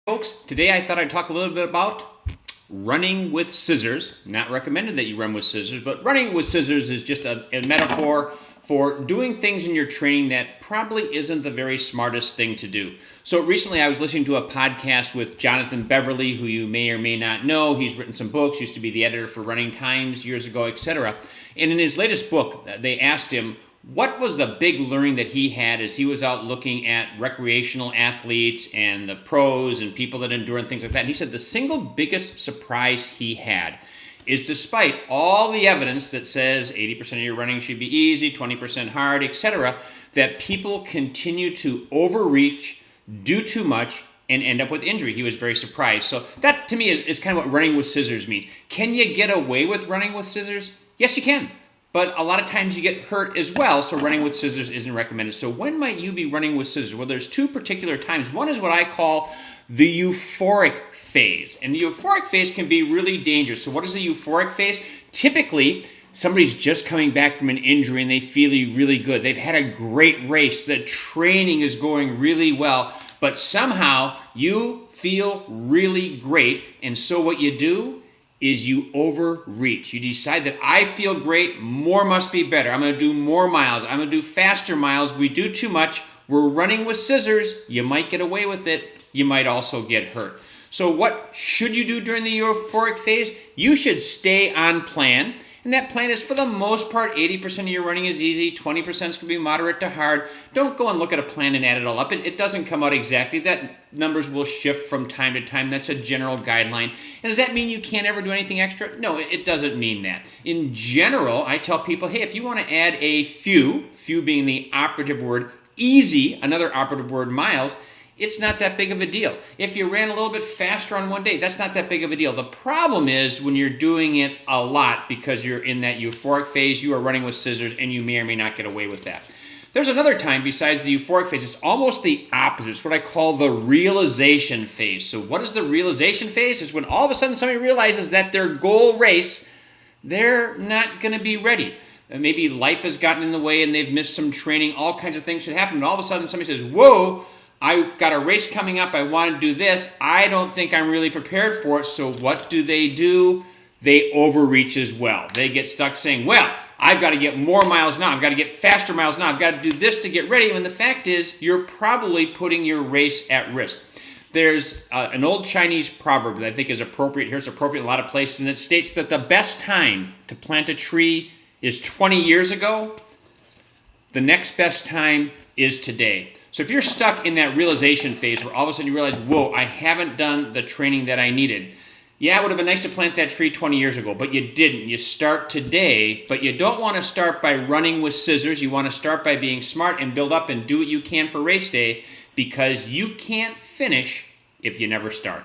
Folks, today I thought I'd talk a little bit about running with scissors. Not recommended that you run with scissors, but running with scissors is just a metaphor for doing things in your training that probably isn't the very smartest thing to do. So recently I was listening to a podcast with Jonathan Beverly, who you may or may not know. He's written some books, used to be the editor for Running Times years ago, etc. And in his latest book, they asked him, what was the big learning that he had as he was out looking at recreational athletes and the pros and people that endure and things like that? And he said the single biggest surprise he had is, despite all the evidence that says 80% of your running should be easy, 20% hard, etc., that people continue to overreach, do too much, and end up with injury. He was very surprised. So that, to me, is kind of what running with scissors means. Can you get away with running with scissors? Yes, you can. But a lot of times you get hurt as well, so running with scissors isn't recommended. So when might you be running with scissors? Well, there's two particular times. One is what I call the euphoric phase. And the euphoric phase can be really dangerous. So what is the euphoric phase? Typically, somebody's just coming back from an injury and they feel really good. They've had a great race. The training is going really well. But somehow you feel really great. And so what you do is you overreach. You decide that I feel great, more must be better. I'm going to do more miles. I'm going to do faster miles. We do too much. We're running with scissors. You might get away with it. You might also get hurt. So what should you do during the euphoric phase? You should stay on plan. And that plan is, for the most part, 80% of your running is easy, 20% is going to be moderate to hard. Don't go and look at a plan and add it all up. It doesn't come out exactly. That numbers will shift from time to time. That's a general guideline. And does that mean you can't ever do anything extra? No, it doesn't mean that. In general, I tell people, hey, if you want to add a few being the operative word, easy, another operative word, miles, it's not that big of a deal. If you ran a little bit faster on one day, that's not that big of a deal. The problem is when you're doing it a lot because you're in that euphoric phase, you are running with scissors, and you may or may not get away with that. There's another time besides the euphoric phase. It's almost the opposite. It's what I call the realization phase. So what is the realization phase? It's when all of a sudden somebody realizes that their goal race, they're not going to be ready. Maybe life has gotten in the way and they've missed some training. All kinds of things should happen. And all of a sudden somebody says, whoa, I've got a race coming up. I want to do this. I don't think I'm really prepared for it. So what do? They overreach as well. They get stuck saying, well, I've got to get more miles now. I've got to get faster miles now. I've got to do this to get ready. When the fact is, you're probably putting your race at risk. There's an old Chinese proverb that I think is appropriate here. It's appropriate in a lot of places. And it states that the best time to plant a tree is 20 years ago. The next best time is today. So if you're stuck in that realization phase where all of a sudden you realize, whoa, I haven't done the training that I needed. Yeah, it would have been nice to plant that tree 20 years ago, but you didn't. You start today, but you don't want to start by running with scissors. You want to start by being smart and build up and do what you can for race day, because you can't finish if you never start.